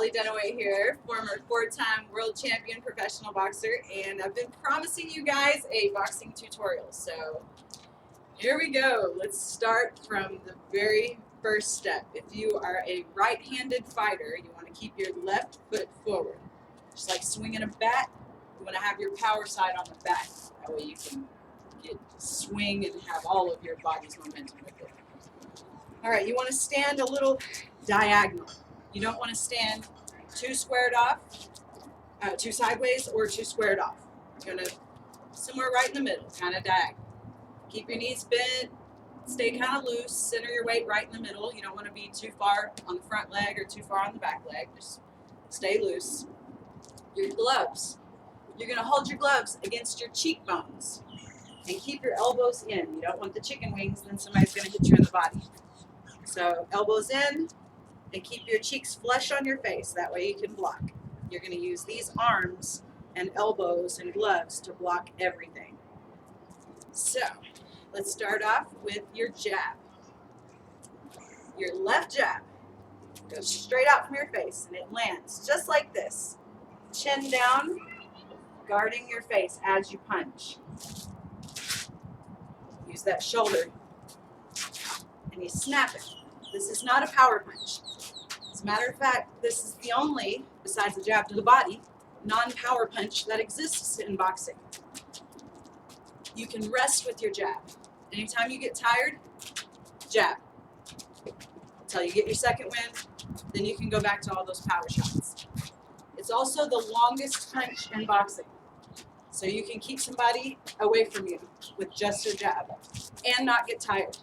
Hollie Dunaway here, former 4-time world champion professional boxer, and I've been promising you guys a boxing tutorial. So here we go. Let's start from the very first step. If you are a right-handed fighter, you want to keep your left foot forward. Just like swinging a bat, you want to have your power side on the back. That way you can swing and have all of your body's momentum with it. All right, you want to stand a little diagonal. You don't want to stand too squared off, too sideways, or too squared off. You're going to somewhere right in the middle, kind of diagonal. Keep your knees bent, stay kind of loose, center your weight right in the middle. You don't want to be too far on the front leg or too far on the back leg. Just stay loose. Your gloves. You're going to hold your gloves against your cheekbones and keep your elbows in. You don't want the chicken wings, then somebody's going to hit you in the body. So elbows in. And keep your cheeks flush on your face. That way you can block. You're going to use these arms and elbows and gloves to block everything. So let's start off with your jab. Your left jab goes straight out from your face and it lands just like this. Chin down, guarding your face as you punch. Use that shoulder and you snap it. This is not a power punch. As a matter of fact, this is the only, besides the jab to the body, non-power punch that exists in boxing. You can rest with your jab. Anytime you get tired, jab. Until you get your second win, then you can go back to all those power shots. It's also the longest punch in boxing. So you can keep somebody away from you with just a jab and not get tired.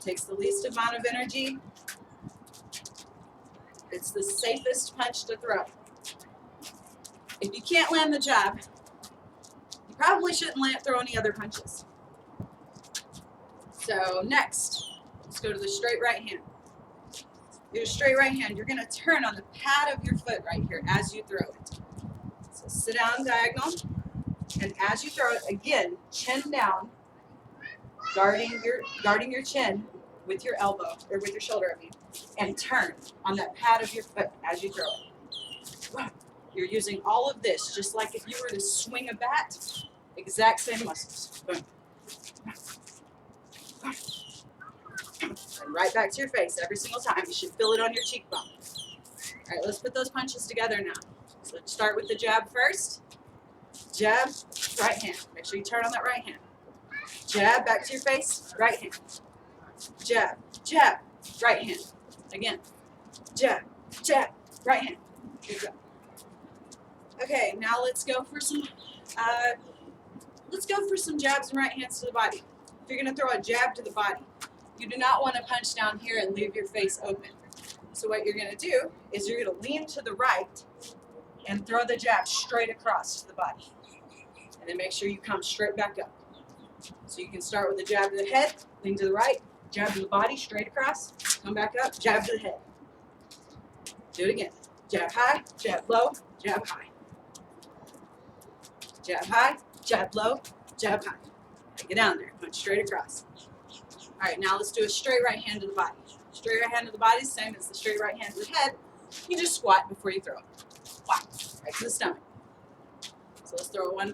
Takes the least amount of energy. It's the safest punch to throw. If you can't land the jab, you probably shouldn't throw any other punches. So next, let's go to the straight right hand. Your straight right hand, you're going to turn on the pad of your foot right here as you throw it. So sit down diagonal, and as you throw it, again, chin down, guarding your chin with your elbow, or with your shoulder, I mean, and turn on that pad of your foot as you throw it. You're using all of this, just like if you were to swing a bat, exact same muscles. Boom. And right back to your face every single time. You should feel it on your cheekbone. All right, let's put those punches together now. So let's start with the jab first. Jab, right hand. Make sure you turn on that right hand. Jab, back to your face, right hand. Jab, jab, right hand. Again, jab, jab, right hand. Good job. Okay, now let's go for some jabs and right hands to the body. If you're going to throw a jab to the body, you do not want to punch down here and leave your face open. So what you're going to do is you're going to lean to the right and throw the jab straight across to the body. And then make sure you come straight back up. So you can start with a jab to the head, lean to the right, jab to the body, straight across, come back up, jab to the head. Do it again. Jab high, jab low, jab high. Jab high, jab low, jab high. Get down there, punch straight across. All right, now let's do a straight right hand to the body. Straight right hand to the body is the same as the straight right hand to the head. You just squat before you throw it. Wow, right to the stomach. So let's throw one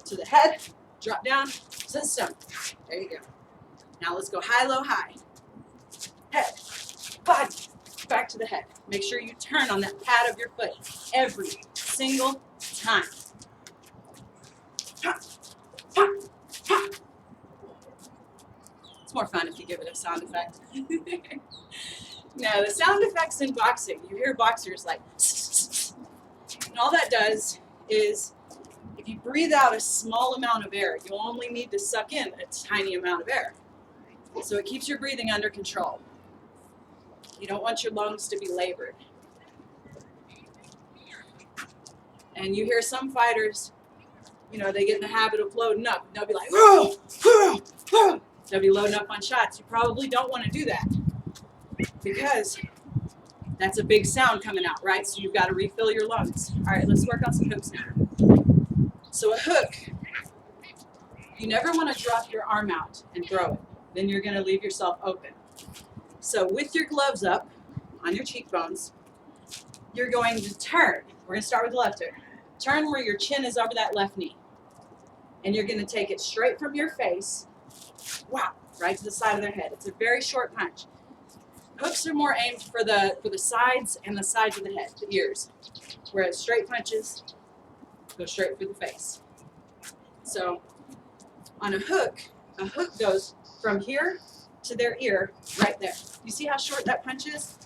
to the head, drop down to the stomach. There you go. Now let's go high, low, high. Head, body, back to the head. Make sure you turn on that pad of your foot every single time. It's more fun if you give it a sound effect. Now, the sound effects in boxing, you hear boxers like, and all that does is, if you breathe out a small amount of air, you'll only need to suck in a tiny amount of air. So it keeps your breathing under control. You don't want your lungs to be labored. And you hear some fighters, you know, they get in the habit of loading up. They'll be like, oh, oh, oh. They'll be loading up on shots. You probably don't want to do that because that's a big sound coming out, right? So you've got to refill your lungs. All right, let's work on some hooks now. So a hook, you never want to drop your arm out and throw it. Then you're going to leave yourself open. So with your gloves up, on your cheekbones. You're going to turn. We're going to start with the left hook. Turn where your chin is over that left knee. And you're going to take it straight from your face, wow, right to the side of their head. It's a very short punch. Hooks are more aimed for the sides and the sides of the head, the ears. Whereas straight punches go straight for the face. So on a hook goes from here to their ear right there. You see how short that punch is?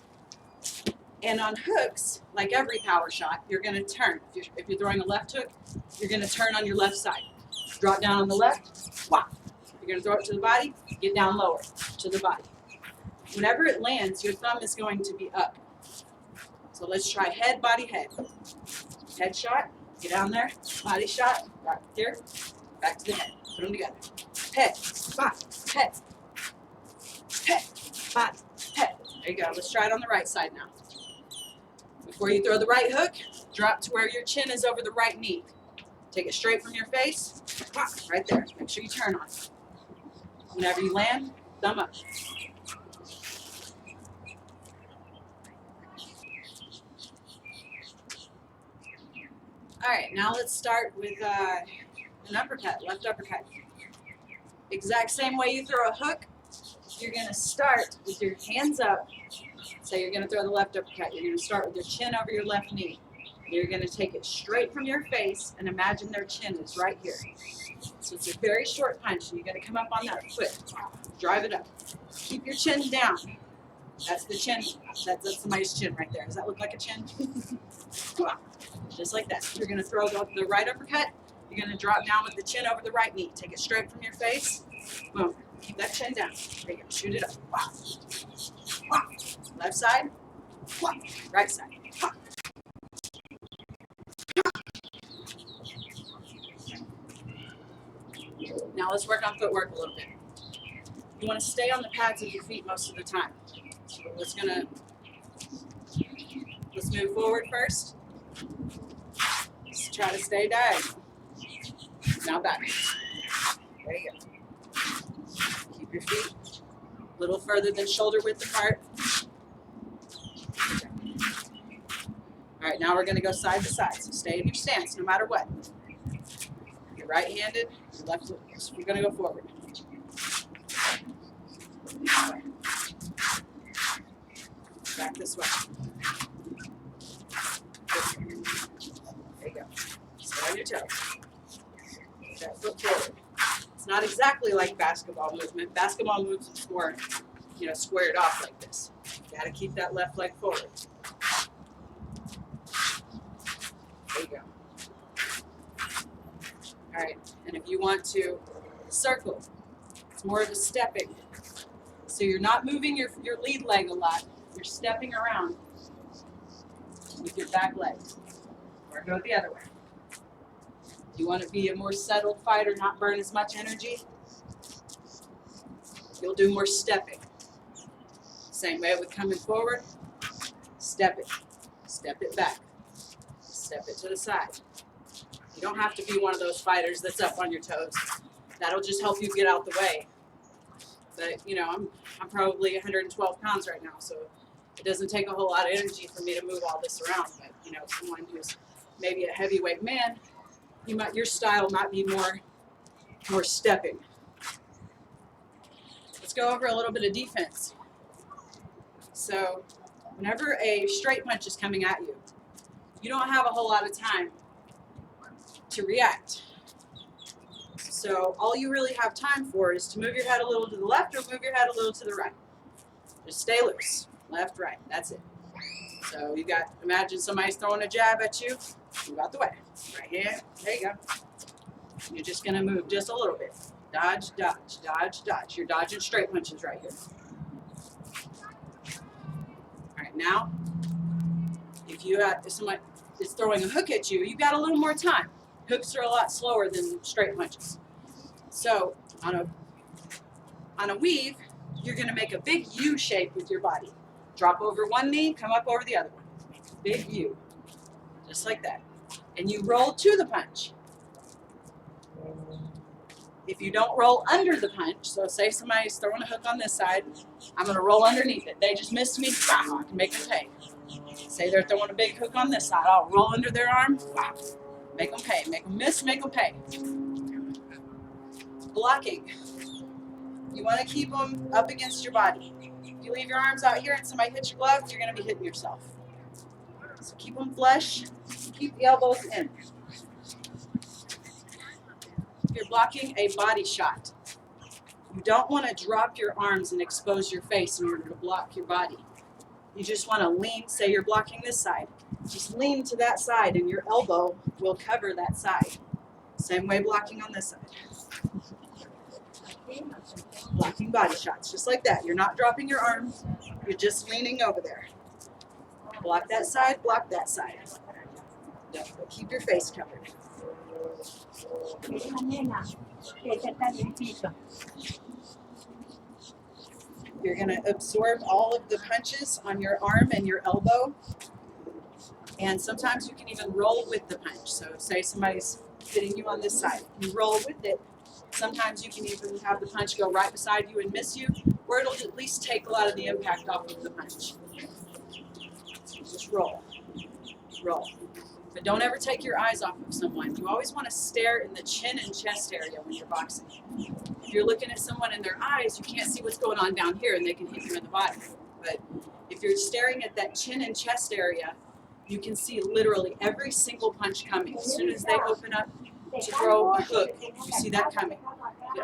And on hooks, like every power shot, you're going to turn. If you're throwing a left hook, you're going to turn on your left side. Drop down on the left, wow. You're going to throw it to the body, get down lower to the body. Whenever it lands, your thumb is going to be up. So let's try head, body, head. Head shot, get down there. Body shot, right here, back to the head. Put them together. Head, body, head. Head, body, head. There you go. Let's try it on the right side now. Before you throw the right hook, drop to where your chin is over the right knee. Take it straight from your face, right there. Make sure you turn on it. Whenever you land, thumb up. All right, now let's start with an uppercut, left uppercut. Exact same way you throw a hook, you're going to start with your hands up. So you're going to throw the left uppercut. You're going to start with your chin over your left knee. You're going to take it straight from your face and imagine their chin is right here. So it's a very short punch. And you're going to come up on that foot. Drive it up. Keep your chin down. That's the chin. That's somebody's chin right there. Does that look like a chin? Just like that. You're going to throw the right uppercut. You're going to drop down with the chin over the right knee. Take it straight from your face. Boom. Keep that chin down. There you go. Shoot it up. Wow. Wow. Left side. Wow. Right side. Wow. Now let's work on footwork a little bit. You want to stay on the pads of your feet most of the time. So let's move forward first. Let's try to stay diagonal. Now back. There you go. Keep your feet a little further than shoulder width apart. All right, now we're going to go side to side. So stay in your stance no matter what. You're right-handed, you're left. So you're going to go forward. Back this way. There you go. Stay on your toes. Put that foot forward. It's not exactly like basketball movement. Basketball movements more, squared off like this. You got to keep that left leg forward. There you go. All right, and if you want to circle, it's more of a stepping. So you're not moving your lead leg a lot. You're stepping around with your back leg. Or go the other way. You want to be a more settled fighter, not burn as much energy? You'll do more stepping. Same way with coming forward. Step it back. Step it to the side. You don't have to be one of those fighters that's up on your toes. That'll just help you get out the way. But, I'm probably 112 pounds right now, so it doesn't take a whole lot of energy for me to move all this around. But, someone who's maybe a heavyweight man, your style might be more stepping. Let's go over a little bit of defense. So whenever a straight punch is coming at you, you don't have a whole lot of time to react. So all you really have time for is to move your head a little to the left or move your head a little to the right. Just stay loose. Left, right. That's it. So imagine somebody's throwing a jab at you. Move out the way. Right here. There you go. You're just going to move just a little bit. Dodge, dodge, dodge, dodge. You're dodging straight punches right here. All right, now, if someone is throwing a hook at you, you've got a little more time. Hooks are a lot slower than straight punches. So on a weave, you're going to make a big U shape with your body. Drop over one knee, come up over the other one. Big U. Just like that. And you roll to the punch. If you don't roll under the punch, so say somebody's throwing a hook on this side, I'm going to roll underneath it. They just missed me, wow, I can make them pay. Say they're throwing a big hook on this side, I'll roll under their arm, wow, make them pay. Make them miss, make them pay. Blocking. You want to keep them up against your body. If you leave your arms out here and somebody hits your glove, you're going to be hitting yourself. So keep them flush, keep the elbows in. You're blocking a body shot. You don't want to drop your arms and expose your face in order to block your body. You just want to lean, say you're blocking this side. Just lean to that side and your elbow will cover that side. Same way blocking on this side. Blocking body shots, just like that. You're not dropping your arms, you're just leaning over there. Block that side, block that side. But keep your face covered. You're going to absorb all of the punches on your arm and your elbow. And sometimes you can even roll with the punch. So say somebody's hitting you on this side. You roll with it. Sometimes you can even have the punch go right beside you and miss you, or it'll at least take a lot of the impact off of the punch. So just roll. Roll. But don't ever take your eyes off of someone. You always want to stare in the chin and chest area when you're boxing. If you're looking at someone in their eyes, you can't see what's going on down here and they can hit you in the body. But if you're staring at that chin and chest area, you can see literally every single punch coming. As soon as they open up to throw a hook, you see that coming.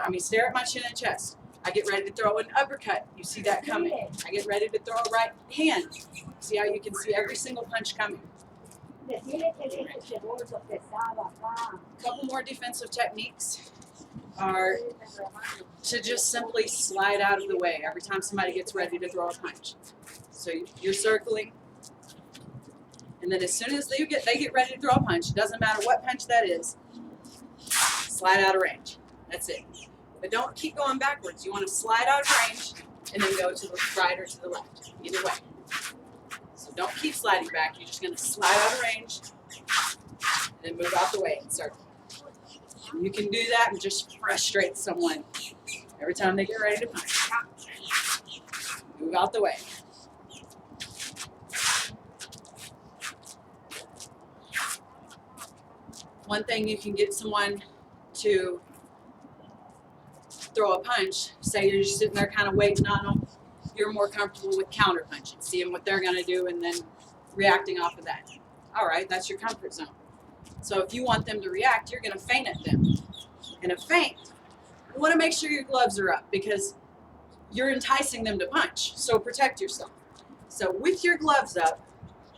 I mean, stare at my chin and chest. I get ready to throw an uppercut. You see that coming. I get ready to throw a right hand. See how you can see every single punch coming. A couple more defensive techniques are to just simply slide out of the way every time somebody gets ready to throw a punch. So you're circling, and then as soon as they get ready to throw a punch, it doesn't matter what punch that is, slide out of range. That's it. But don't keep going backwards. You want to slide out of range and then go to the right or to the left. Either way. So don't keep sliding back. You're just going to slide out of range and then move out the way and circle. You can do that and just frustrate someone every time they get ready to punch. Move out the way. One thing you can get someone to throw a punch, say you're just sitting there kind of waiting on them, you're more comfortable with counter punching, seeing what they're going to do and then reacting off of that. All right, that's your comfort zone. So if you want them to react, you're going to feint at them. In a feint, you want to make sure your gloves are up because you're enticing them to punch, so protect yourself. So with your gloves up,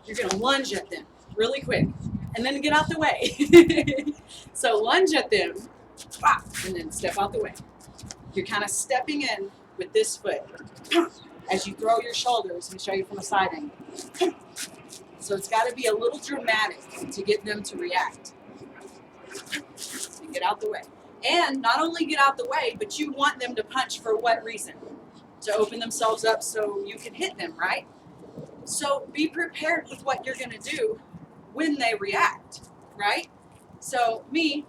you're going to lunge at them really quick and then get out the way. So lunge at them, and then step out the way. You're kind of stepping in with this foot as you throw your shoulders. Let me show you from a side angle. So it's got to be a little dramatic to get them to react. So get out the way. And not only get out the way, but you want them to punch for what reason? To open themselves up so you can hit them, right? So be prepared with what you're going to do when they react, right? So me,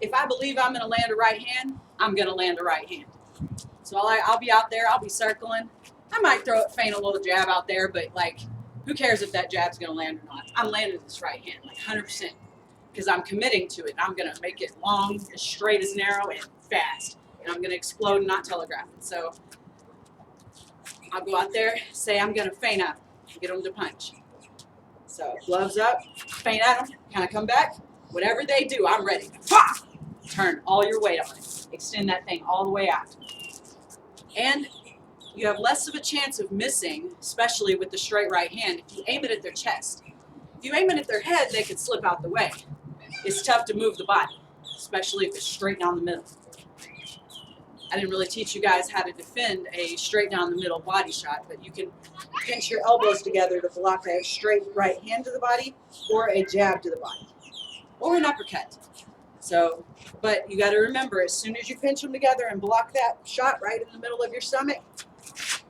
if I believe I'm going to land a right hand, I'm going to land a right hand. So I'll be out there, I'll be circling. I might feint a little jab out there, but like, who cares if that jab's going to land or not? I'm landing this right hand, like 100%, because I'm committing to it. I'm going to make it long, as straight as narrow, and fast. And I'm going to explode and not telegraph it. So I'll go out there, say I'm going to feint out, get them to punch. So gloves up, feint at them, kind of come back. Whatever they do, I'm ready. Turn all your weight on it. Extend that thing all the way out. And you have less of a chance of missing, especially with the straight right hand, if you aim it at their chest. If you aim it at their head, they could slip out the way. It's tough to move the body, especially if it's straight down the middle. I didn't really teach you guys how to defend a straight down the middle body shot, but you can pinch your elbows together to block a straight right hand to the body or a jab to the body or an uppercut. So, but you got to remember, as soon as you pinch them together and block that shot right in the middle of your stomach,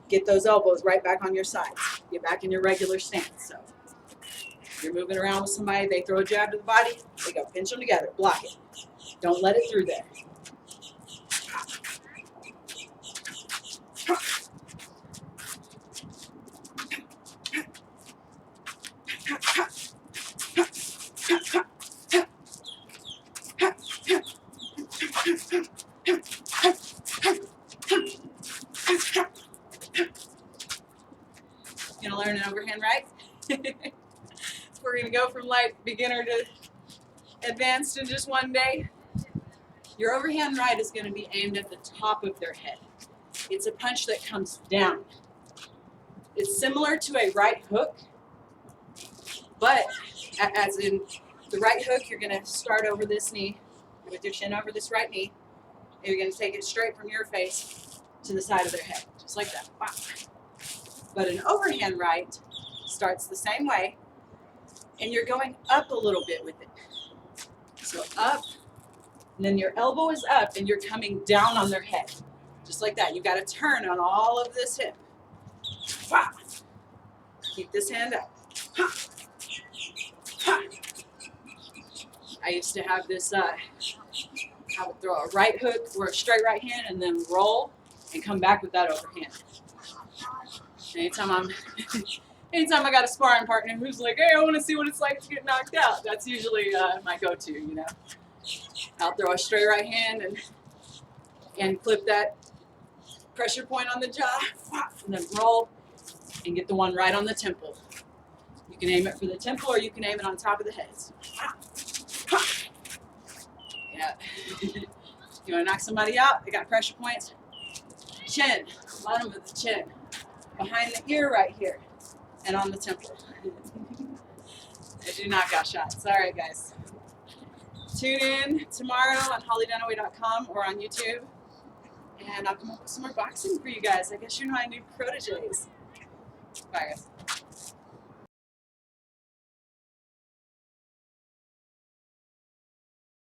get those elbows right back on your sides. Get back in your regular stance. So you're moving around with somebody, they throw a jab to the body, they go pinch them together, block it. Don't let it through there. We're going to go from light beginner to advanced in just one day. Your overhand right is going to be aimed at the top of their head. It's a punch that comes down. It's similar to a right hook, but as in the right hook, you're going to start over this knee with your chin over this right knee. And you're going to take it straight from your face to the side of their head, just like that. Wow. But an overhand right starts the same way, and you're going up a little bit with it. So up, and then your elbow is up, and you're coming down on their head, just like that. You've got to turn on all of this hip. Wow. Keep this hand up. Ha. Ha. I used to have this, I would throw a right hook or a straight right hand and then roll and come back with that overhand. Anytime I got a sparring partner who's like, hey, I want to see what it's like to get knocked out, that's usually my go-to, you know. I'll throw a straight right hand and clip that pressure point on the jaw, and then roll and get the one right on the temple. You can aim it for the temple or you can aim it on top of the heads. Yeah. You want to knock somebody out? They got pressure points. Chin, bottom of the chin, behind the ear right here, and on the temple. I do knockout shots. All right, guys. Tune in tomorrow on holliedunaway.com or on YouTube, and I'll come up with some more boxing for you guys. I guess you're my new proteges. Bye, guys.